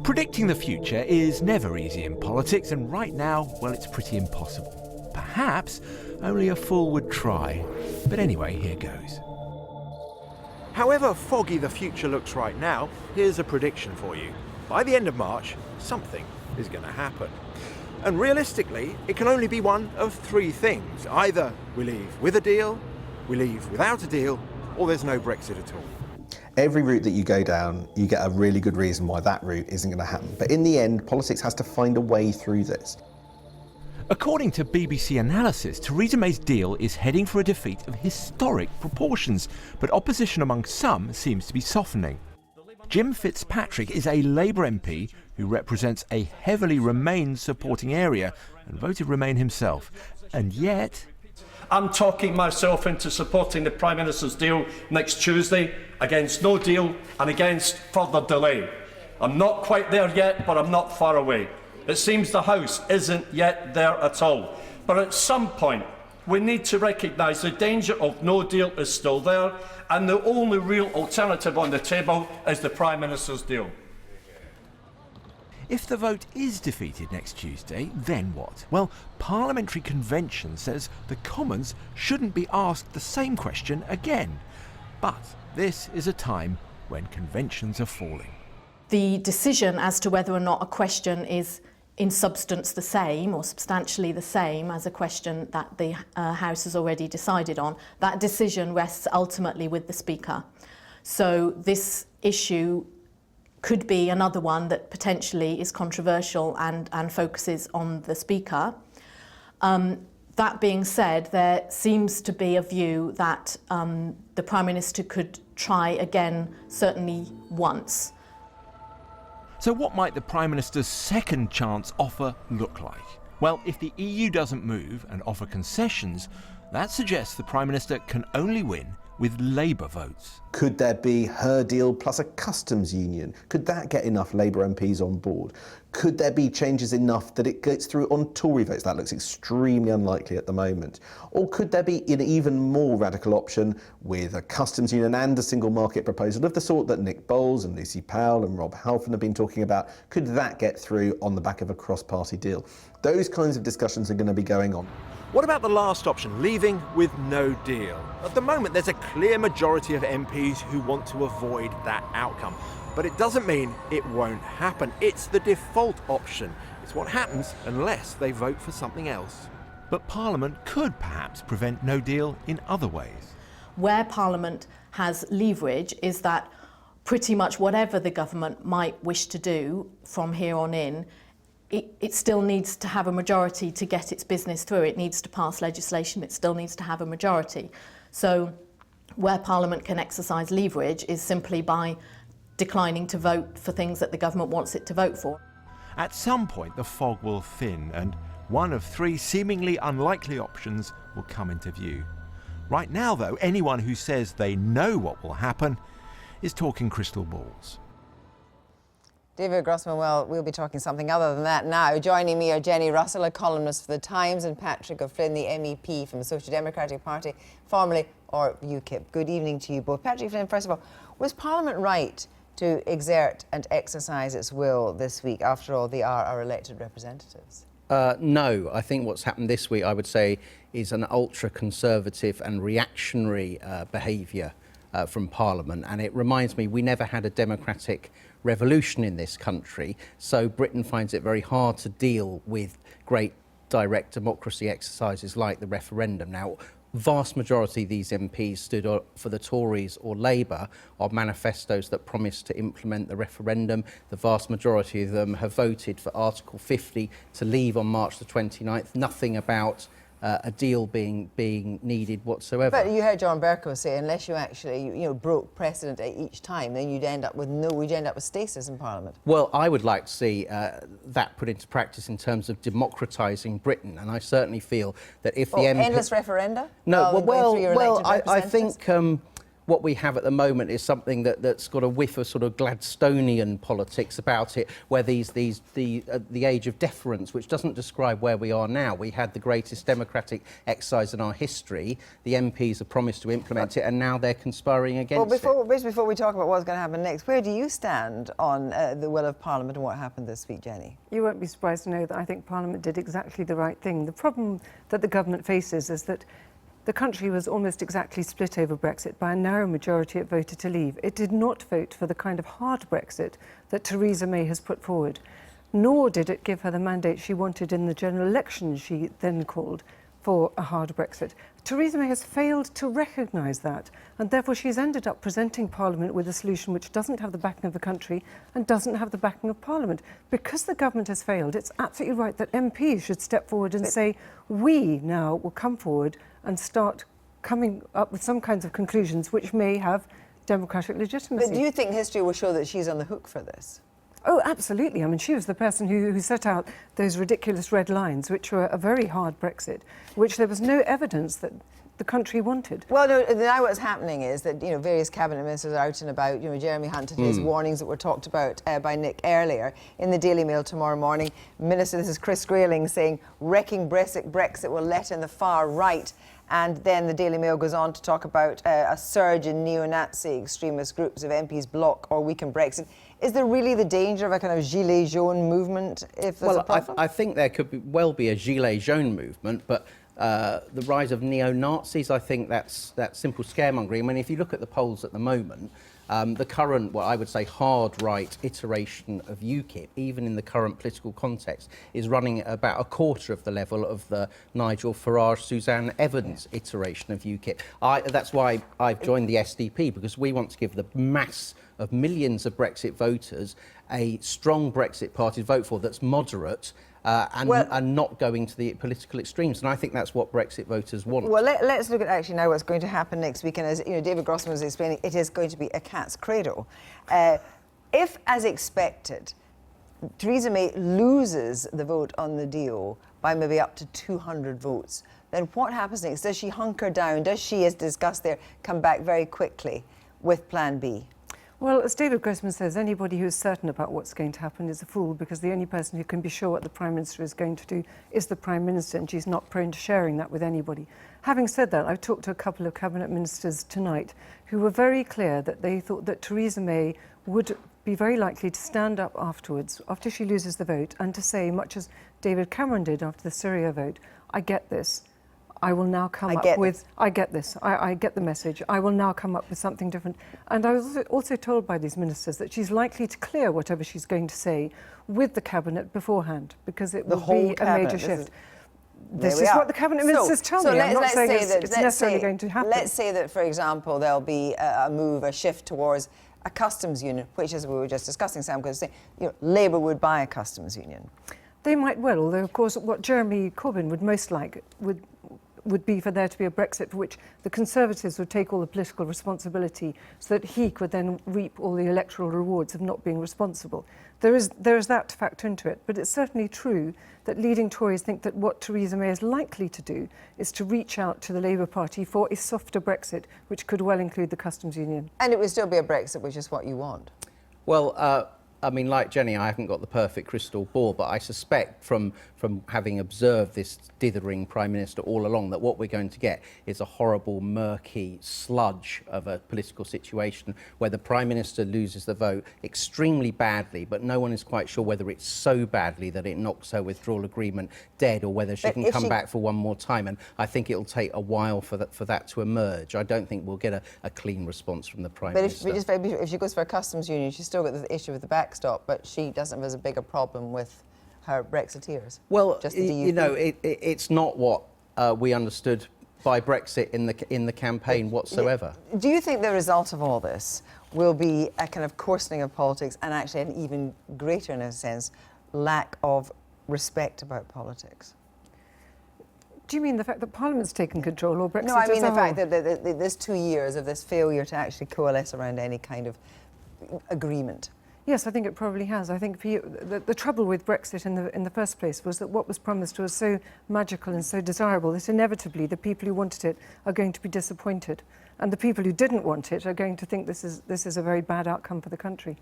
Predicting the future is never easy in politics, and right now, well, it's pretty impossible. Perhaps only a fool would try. But anyway, here goes. However foggy the future looks right now, here's a prediction for you. By the end of March, something is going to happen. And realistically, it can only be one of three things. Either we leave with a deal, we leave without a deal, or there's no Brexit at all. Every route that you go down, you get a really good reason why that route isn't going to happen. But in the end, politics has to find a way through this. According to BBC analysis, Theresa May's deal is heading for a defeat of historic proportions, but opposition among some seems to be softening. Jim Fitzpatrick is a Labour MP who represents a heavily Remain supporting area and voted Remain himself. And yet... I'm talking myself into supporting the Prime Minister's deal next Tuesday against no deal and against further delay. I'm not quite there yet, but I'm not far away. It seems the House isn't yet there at all. But at some point, we need to recognise the danger of no deal is still there, and the only real alternative on the table is the Prime Minister's deal. If the vote is defeated next Tuesday, then what? Well, Parliamentary convention says the Commons shouldn't be asked the same question again. But this is a time when conventions are falling. The decision as to whether or not a question is in substance the same or substantially the same as a question that the House has already decided on, that decision rests ultimately with the Speaker. So this issue could be another one that potentially is controversial and focuses on the Speaker. That being said, there seems to be a view that the Prime Minister could try again, certainly once. So what might the Prime Minister's second chance offer look like? Well, if the EU doesn't move and offer concessions, that suggests the Prime Minister can only win with Labour votes. Could there be her deal plus a customs union? Could that get enough Labour MPs on board? Could there be changes enough that it gets through on Tory votes? That looks extremely unlikely at the moment. Or could there be an even more radical option with a customs union and a single market proposal of the sort that Nick Bowles and Lucy Powell and Rob Halfon have been talking about? Could that get through on the back of a cross-party deal? Those kinds of discussions are going to be going on. What about the last option, leaving with no deal? At the moment, there's a clear majority of MPs who want to avoid that outcome. But it doesn't mean it won't happen. It's the default option. It's what happens unless they vote for something else. But Parliament could perhaps prevent no deal in other ways. Where Parliament has leverage is that pretty much whatever the government might wish to do from here on in, it still needs to have a majority to get its business through. It needs to pass legislation. It still needs to have a majority. So where Parliament can exercise leverage is simply by declining to vote for things that the government wants it to vote for. At some point, the fog will thin and one of three seemingly unlikely options will come into view. Right now, though, anyone who says they know what will happen is talking crystal balls. David Grossman, well, we'll be talking something other than that now. Joining me are Jenni Russell, a columnist for The Times, and Patrick O'Flynn, the MEP from the Social Democratic Party, formerly or UKIP. Good evening to you both. Patrick O'Flynn, first of all, was Parliament right to exert and exercise its will this week? After all, they are our elected representatives. No, I think what's happened this week, I would say, is an ultra-conservative and reactionary behaviour from Parliament. And it reminds me, we never had a democratic revolution in this country, so Britain finds it very hard to deal with great direct democracy exercises like the referendum. Now, vast majority of these MPs stood for the Tories or Labour on manifestos that promised to implement the referendum. The vast majority of them have voted for Article 50 to leave on March the 29th. Nothing about a deal being needed whatsoever. But you heard John Bercow say, unless you actually broke precedent at each time, then you'd end up with stasis in Parliament. Well, I would like to see that put into practice in terms of democratising Britain, and I certainly feel that if the endless referenda? No, I think what we have at the moment is something that's got a whiff of sort of Gladstonian politics about it, where the age of deference, which doesn't describe where we are now. We had the greatest democratic exercise in our history. The MPs have promised to implement it, and now they're conspiring against it. Well, before we talk about what's going to happen next, where do you stand on the will of Parliament and what happened this week, Jenny? You won't be surprised to know that I think Parliament did exactly the right thing. The problem that the government faces is that the country was almost exactly split over Brexit by a narrow majority. It voted to leave. It did not vote for the kind of hard Brexit that Theresa May has put forward, nor did it give her the mandate she wanted in the general election she then called for a hard Brexit. Theresa May has failed to recognise that, and therefore she's ended up presenting Parliament with a solution which doesn't have the backing of the country and doesn't have the backing of Parliament. Because the government has failed, it's absolutely right that MPs should step forward and say, we now will come forward and start coming up with some kinds of conclusions which may have democratic legitimacy. But do you think history will show that she's on the hook for this? Oh, absolutely. I mean, she was the person who set out those ridiculous red lines, which were a very hard Brexit, which there was no evidence that the country wanted. Well, no, now what's happening is that, you know, various cabinet ministers are out and about. You know, Jeremy Hunt and his warnings that were talked about by Nick earlier in the Daily Mail tomorrow morning. Minister, this is Chris Grayling, saying wrecking Brexit will let in the far right. And then the Daily Mail goes on to talk about a surge in neo-Nazi extremist groups if MPs block or weaken Brexit. Is there really the danger of a kind of gilet jaune movement if there's a problem? I think there could well be a gilet jaune movement, but the rise of neo-Nazis, I think that's simple scaremongering. I mean, if you look at the polls at the moment, the current, what I would say, hard right iteration of UKIP, even in the current political context, is running at about a quarter of the level of the Nigel Farage, Suzanne Evans iteration of UKIP. That's why I've joined the SDP, because we want to give the mass of millions of Brexit voters a strong Brexit party to vote for that's moderate and not going to the political extremes. And I think that's what Brexit voters want. Well, let's look at actually now what's going to happen next week. And as you know, David Grossman was explaining, it is going to be a cat's cradle. If, as expected, Theresa May loses the vote on the deal by maybe up to 200 votes, then what happens next? Does she hunker down? Does she, as discussed there, come back very quickly with Plan B? Well, as David Grossman says, anybody who is certain about what's going to happen is a fool, because the only person who can be sure what the Prime Minister is going to do is the Prime Minister, and she's not prone to sharing that with anybody. Having said that, I've talked to a couple of Cabinet Ministers tonight who were very clear that they thought that Theresa May would be very likely to stand up afterwards, after she loses the vote, and to say, much as David Cameron did after the Syria vote, I get this. I will now come up with, I get this, I get the message, I will now come up with something different. And I was also told by these ministers that she's likely to clear whatever she's going to say with the Cabinet beforehand, because it will be a major shift. This is what the Cabinet ministers tell me. I'm not saying it's necessarily going to happen. Let's say that, for example, there'll be a shift towards a customs union, which, as we were just discussing, Sam, because Labour would buy a customs union. They might well, although, of course, what Jeremy Corbyn would most like would be for there to be a Brexit for which the Conservatives would take all the political responsibility, so that he could then reap all the electoral rewards of not being responsible. There is that to factor into it, but it's certainly true that leading Tories think that what Theresa May is likely to do is to reach out to the Labour Party for a softer Brexit, which could well include the customs union. And it would still be a Brexit, which is what you want. Well, I mean, like Jenny, I haven't got the perfect crystal ball, but I suspect from having observed this dithering Prime Minister all along that what we're going to get is a horrible, murky sludge of a political situation where the Prime Minister loses the vote extremely badly, but no one is quite sure whether it's so badly that it knocks her withdrawal agreement dead or whether she can come back for one more time. And I think it'll take a while for that to emerge. I don't think we'll get a clean response from the Prime Minister. But if she goes for a customs union, she's still got the issue with the backstop, but she doesn't have as big a problem with her Brexiteers. Well, you know, it's not what we understood by Brexit in the campaign whatsoever. Do you think the result of all this will be a kind of coarsening of politics and actually an even greater, in a sense, lack of respect about politics? Do you mean the fact that Parliament's taken control, or Brexit? No, I mean the fact that there's 2 years of this failure to actually coalesce around any kind of agreement. Yes, I think it probably has. I think for you, the trouble with Brexit in the first place was that what was promised was so magical and so desirable that inevitably the people who wanted it are going to be disappointed, and the people who didn't want it are going to think this is a very bad outcome for the country.